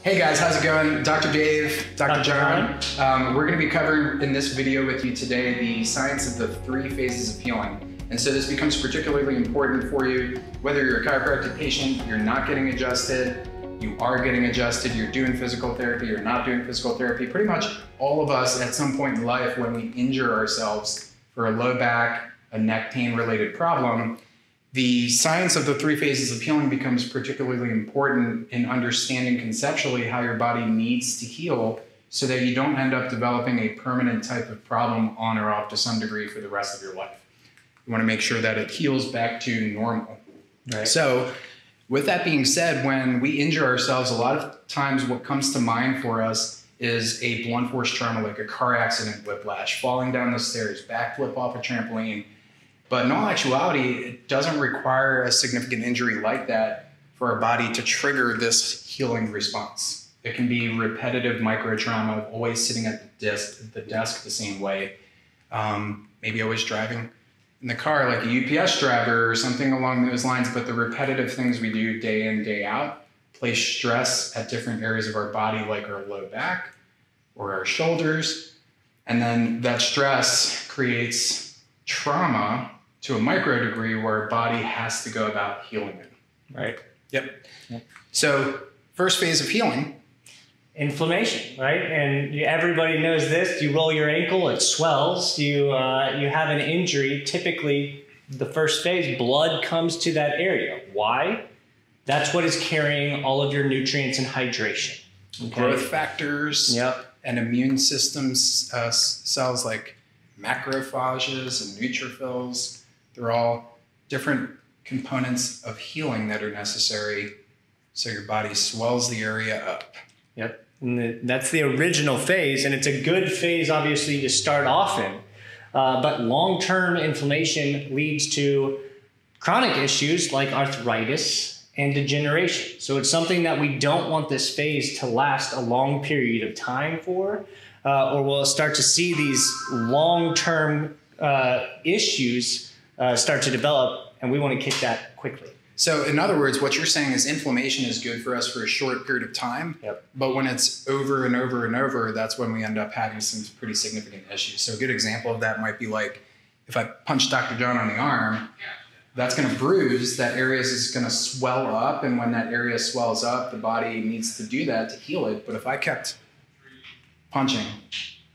Hey guys, how's it going? Dr. Dave, Dr. John. We're going to be covering in this video with you today the science of the 3 phases of healing. And so this becomes particularly important for you, whether you're a chiropractic patient, you're not getting adjusted, you are getting adjusted, you're doing physical therapy, you're not doing physical therapy. Pretty much all of us at some point in life when we injure ourselves for a low back, a neck pain related problem, the science of the 3 phases of healing becomes particularly important in understanding conceptually how your body needs to heal so that you don't end up developing a permanent type of problem on or off to some degree for the rest of your life. You want to make sure that it heals back to normal. Right. So with that being said, when we injure ourselves, a lot of times what comes to mind for us is a blunt force trauma like a car accident, whiplash, falling down the stairs, backflip off a trampoline. But in all actuality, it doesn't require a significant injury like that for our body to trigger this healing response. It can be repetitive micro trauma, always sitting at the desk the same way, maybe always driving in the car like a UPS driver or something along those lines. But the repetitive things we do day in, day out place stress at different areas of our body like our low back or our shoulders. And then that stress creates trauma to a micro degree where our body has to go about healing it. Right. Yep. So first phase of healing. Inflammation, right? And everybody knows this. You roll your ankle, it swells. You have an injury. Typically, the first phase, blood comes to that area. Why? That's what is carrying all of your nutrients and hydration. Okay? Growth factors. Yep. And immune systems cells like macrophages and neutrophils. They're all different components of healing that are necessary so your body swells the area up. Yep, and that's the original phase, and it's a good phase, obviously, to start off in. But long-term inflammation leads to chronic issues like arthritis and degeneration. So it's something that we don't want this phase to last a long period of time for, or we'll start to see these long-term issues start to develop, and we want to kick that quickly. So in other words, what you're saying is inflammation is good for us for a short period of time, yep. But when it's over and over and over, that's when we end up having some pretty significant issues. So a good example of that might be like, if I punch Dr. John on the arm, that's going to bruise, that area is going to swell up, and when that area swells up, the body needs to do that to heal it. But if I kept punching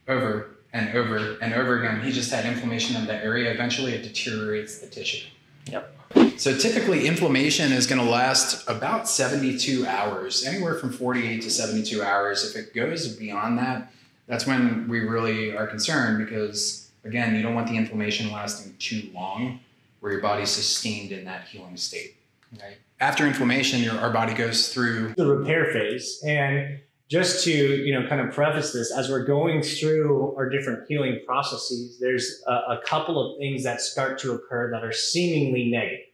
over and over and over again, he just had inflammation in that area, eventually it deteriorates the tissue. Yep. So typically inflammation is going to last about 72 hours, anywhere from 48 to 72 hours. If it goes beyond that, that's when we really are concerned because, again, you don't want the inflammation lasting too long where your body's sustained in that healing state. Right? After inflammation, our body goes through the repair phase. And just to kind of preface this, as we're going through our different healing processes, there's a couple of things that start to occur that are seemingly negative.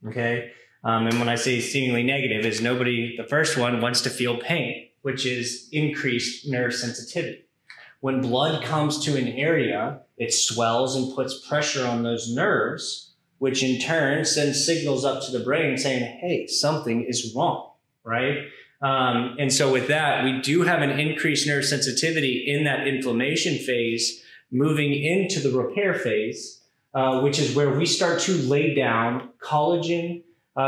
Okay, and when I say seemingly negative, is the first one wants to feel pain, which is increased nerve sensitivity. When blood comes to an area, it swells and puts pressure on those nerves, which in turn sends signals up to the brain saying, hey, something is wrong, right? And so with that, we do have an increased nerve sensitivity in that inflammation phase, moving into the repair phase, which is where we start to lay down collagen,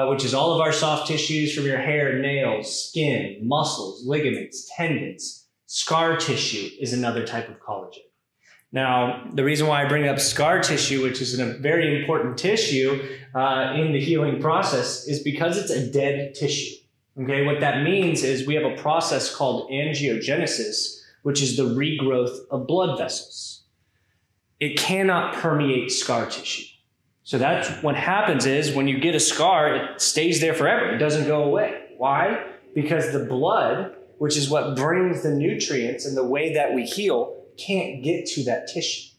which is all of our soft tissues from your hair, nails, skin, muscles, ligaments, tendons. Scar tissue is another type of collagen. Now, the reason why I bring up scar tissue, which is a very important tissue in the healing process, is because it's a dead tissue. Okay, what that means is we have a process called angiogenesis, which is the regrowth of blood vessels. It cannot permeate scar tissue. So that's what happens is when you get a scar, it stays there forever. It doesn't go away. Why? Because the blood, which is what brings the nutrients and the way that we heal, can't get to that tissue.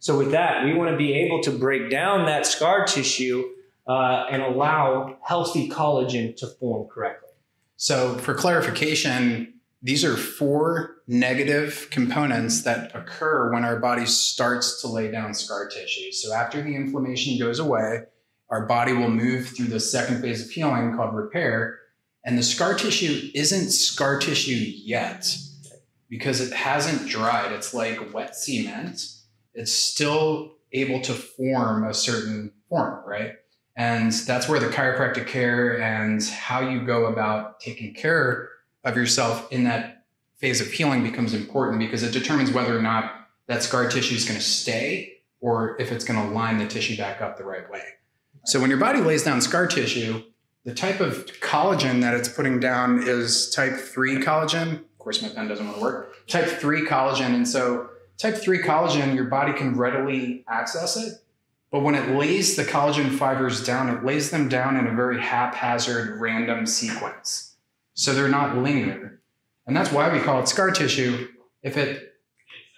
So with that, we want to be able to break down that scar tissue and allow healthy collagen to form correctly. So for clarification, these are 4 negative components that occur when our body starts to lay down scar tissue. So after the inflammation goes away, our body will move through the second phase of healing called repair, And the scar tissue isn't scar tissue yet because it hasn't dried. It's like wet cement. It's still able to form a certain form, right? And that's where the chiropractic care and how you go about taking care of yourself in that phase of healing becomes important, because it determines whether or not that scar tissue is going to stay or if it's going to line the tissue back up the right way. So when your body lays down scar tissue, the type of collagen that it's putting down is type 3 collagen. Of course, my pen doesn't want to work. Type 3 collagen. And so type 3 collagen, your body can readily access it. But when it lays the collagen fibers down, it lays them down in a very haphazard, random sequence. So they're not linear. And that's why we call it scar tissue. If it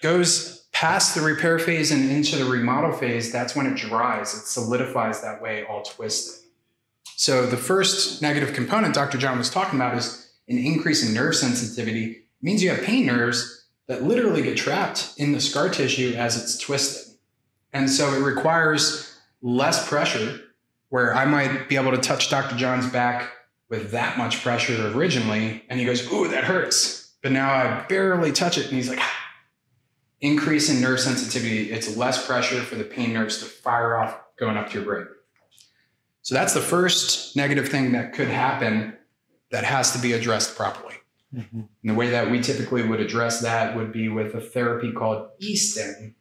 goes past the repair phase and into the remodel phase, that's when it dries. It solidifies that way, all twisted. So the first negative component Dr. John was talking about is an increase in nerve sensitivity. It means you have pain nerves that literally get trapped in the scar tissue as it's twisted. And so it requires less pressure, where I might be able to touch Dr. John's back with that much pressure originally, and he goes, ooh, that hurts. But now I barely touch it, and he's like, ah. Increase in nerve sensitivity. It's less pressure for the pain nerves to fire off going up to your brain. So that's the first negative thing that could happen that has to be addressed properly. And the way that we typically would address that would be with a therapy called Easton,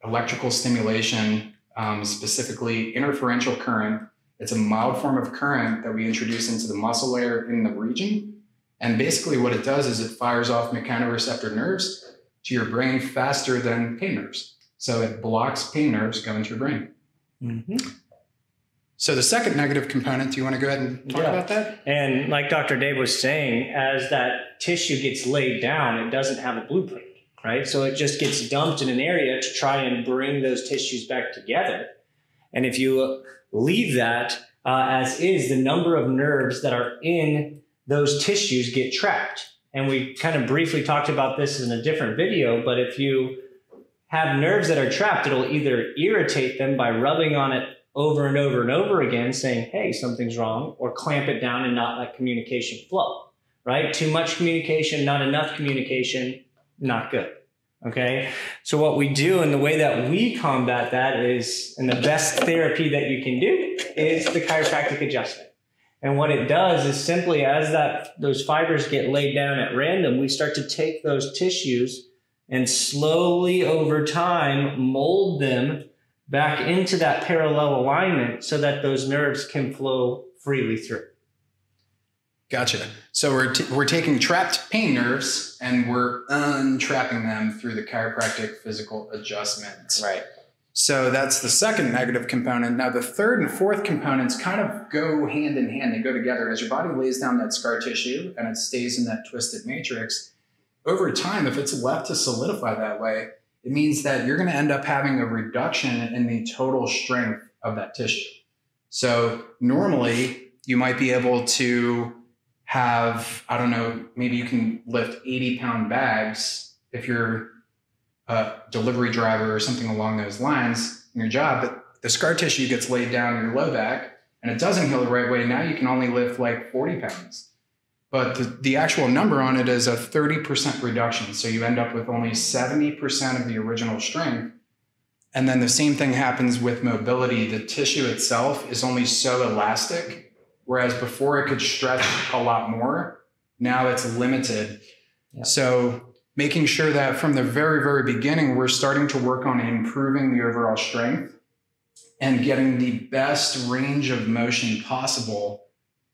electrical stimulation, specifically interferential current. It's a mild form of current that we introduce into the muscle layer in the region. And basically what it does is it fires off mechanoreceptor nerves to your brain faster than pain nerves. So it blocks pain nerves going to your brain. So the second negative component, do you want to go ahead and talk about that? And like Dr. Dave was saying, as that tissue gets laid down, it doesn't have a blueprint, right? So it just gets dumped in an area to try and bring those tissues back together. And if you leave that as is, the number of nerves that are in those tissues get trapped. And we kind of briefly talked about this in a different video, but if you have nerves that are trapped, it'll either irritate them by rubbing on it over and over and over again, saying, hey, something's wrong, or clamp it down and not let communication flow, right? Too much communication, not enough communication, not good, okay? So what we do and the way that we combat that is, and the best therapy that you can do is the chiropractic adjustment. And what it does is simply as those fibers get laid down at random, we start to take those tissues and slowly over time mold them back into that parallel alignment so that those nerves can flow freely through. Gotcha. So we're taking trapped pain nerves and we're untrapping them through the chiropractic physical adjustment. Right. So that's the second negative component. Now the third and fourth components kind of go hand in hand. They go together. As your body lays down that scar tissue and it stays in that twisted matrix, over time, if it's left to solidify that way, it means that you're going to end up having a reduction in the total strength of that tissue. So normally you might be able to have, I don't know, maybe you can lift 80-pound bags if you're a delivery driver or something along those lines in your job, but the scar tissue gets laid down in your low back and it doesn't heal the right way. Now you can only lift like 40 pounds. But the actual number on it is a 30% reduction. So you end up with only 70% of the original strength. And then the same thing happens with mobility. The tissue itself is only so elastic, whereas before it could stretch a lot more. Now it's limited. Yeah. So making sure that from the very, very beginning, we're starting to work on improving the overall strength and getting the best range of motion possible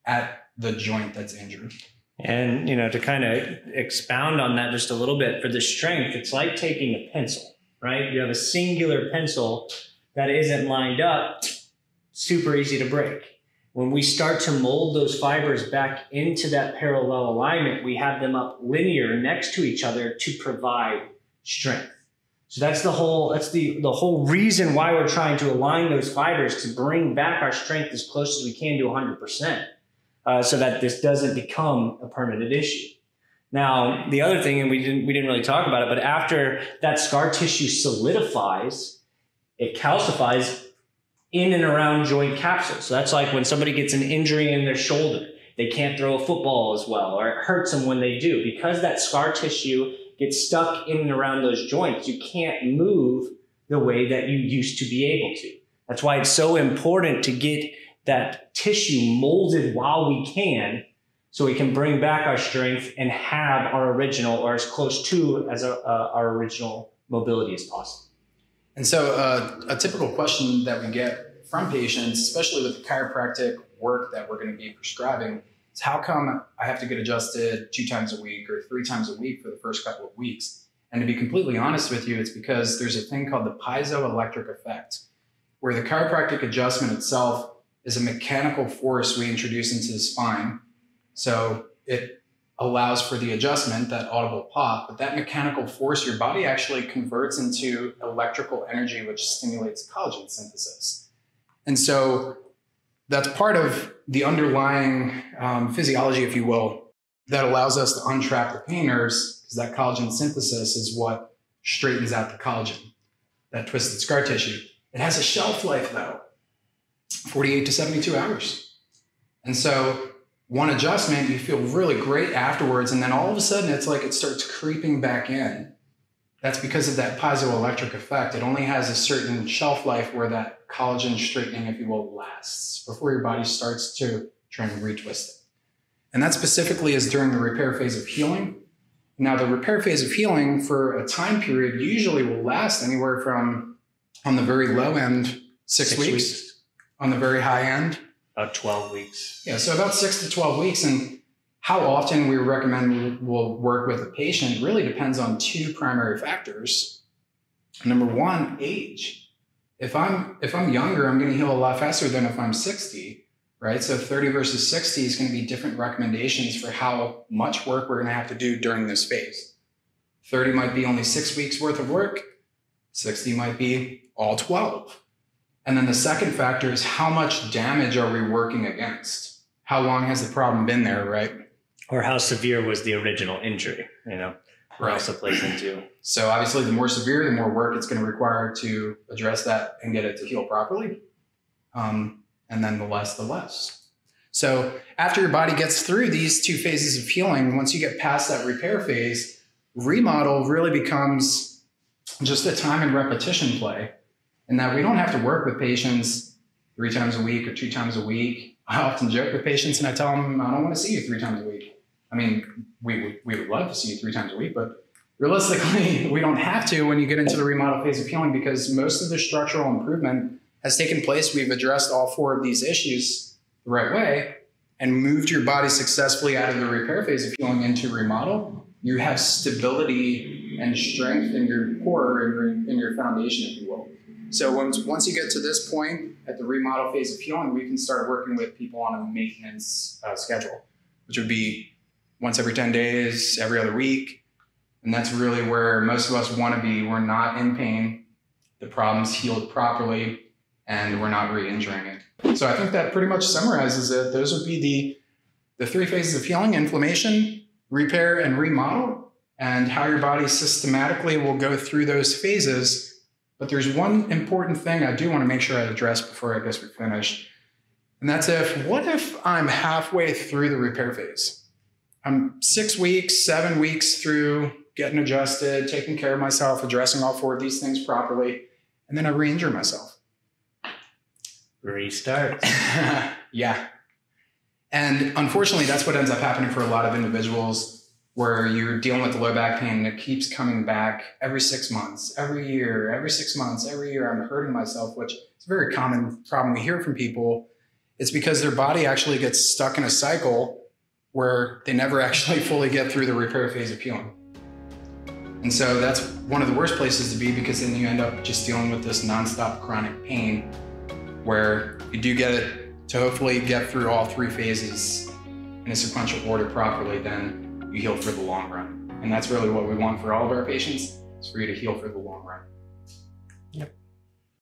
at the joint that's injured. And, you know, to kind of expound on that just a little bit, for the strength, it's like taking a pencil, right? You have a singular pencil that isn't lined up, super easy to break. When we start to mold those fibers back into that parallel alignment, we have them up linear next to each other to provide strength. So that's the whole reason why we're trying to align those fibers, to bring back our strength as close as we can to 100%, so that this doesn't become a permanent issue. Now, the other thing, and we didn't really talk about it, but after that scar tissue solidifies, it calcifies in and around joint capsules. So that's like when somebody gets an injury in their shoulder they can't throw a football as well, or it hurts them when they do. Because that scar tissue gets stuck in and around those joints, you can't move the way that you used to be able to. That's why it's so important to get that tissue molded while we can, so we can bring back our strength and have our original, or as close to as our original mobility as possible. And so a typical question that we get from patients, especially with the chiropractic work that we're going to be prescribing, is how come I have to get adjusted 2 times a week or 3 times a week for the first couple of weeks? And to be completely honest with you, it's because there's a thing called the piezoelectric effect, where the chiropractic adjustment itself is a mechanical force we introduce into the spine. So it allows for the adjustment, that audible pop, but that mechanical force, your body actually converts into electrical energy, which stimulates collagen synthesis. And so that's part of the underlying physiology, if you will, that allows us to untrap the pain nerves, because that collagen synthesis is what straightens out the collagen, that twisted scar tissue. It has a shelf life though, 48 to 72 hours. And so one adjustment, you feel really great afterwards, and then all of a sudden it's like it starts creeping back in. That's because of that piezoelectric effect. It only has a certain shelf life where that collagen straightening, if you will, lasts before your body starts to try and retwist it. And that specifically is during the repair phase of healing. Now, the repair phase of healing for a time period usually will last anywhere from, on the very low end, 6 weeks. On the very high end, about 12 weeks. Yeah, so about 6 to 12 weeks. And how often we recommend we'll work with a patient really depends on 2 primary factors. Number 1, age. If I'm younger, I'm going to heal a lot faster than if I'm 60, right? So 30 versus 60 is going to be different recommendations for how much work we're going to have to do during this phase. 30 might be only 6 weeks worth of work. 60 might be all 12. And then the second factor is how much damage are we working against? How long has the problem been there, right? Or how severe was the original injury, you know? Right. Also plays into. So obviously the more severe, the more work it's going to require to address that and get it to heal properly. And then the less, the less. So after your body gets through these 2 phases of healing, once you get past that repair phase, remodel really becomes just a time and repetition play. And that we don't have to work with patients 3 times a week or 2 times a week. I often joke with patients and I tell them, I don't want to see you 3 times a week. I mean, we would love to see you 3 times a week, but realistically, we don't have to when you get into the remodel phase of healing, because most of the structural improvement has taken place. We've addressed all 4 of these issues the right way and moved your body successfully out of the repair phase of healing into remodel. You have stability and strength in your core and in your foundation, if you will. So once you get to this point at the remodel phase of healing, we can start working with people on a maintenance schedule, which would be once every 10 days, every other week. And that's really where most of us want to be. We're not in pain, the problem's healed properly, and we're not re-injuring it. So I think that pretty much summarizes it. Those would be the 3 phases of healing: inflammation, repair, and remodel, and how your body systematically will go through those phases. But there's one important thing I do want to make sure I address before I guess we finish. And that's what if I'm halfway through the repair phase? I'm 6 weeks, 7 weeks through getting adjusted, taking care of myself, addressing all 4 of these things properly, and then I re-injure myself. Restart. Yeah. And unfortunately, that's what ends up happening for a lot of individuals, where you're dealing with the low back pain and it keeps coming back every 6 months, every year, every 6 months, every year I'm hurting myself, which is a very common problem we hear from people. It's because their body actually gets stuck in a cycle where they never actually fully get through the repair phase of healing. And so that's one of the worst places to be, because then you end up just dealing with this nonstop chronic pain, where you do get it to hopefully get through all 3 phases in a sequential order properly, then you heal for the long run. And that's really what we want for all of our patients, is for you to heal for the long run. Yep.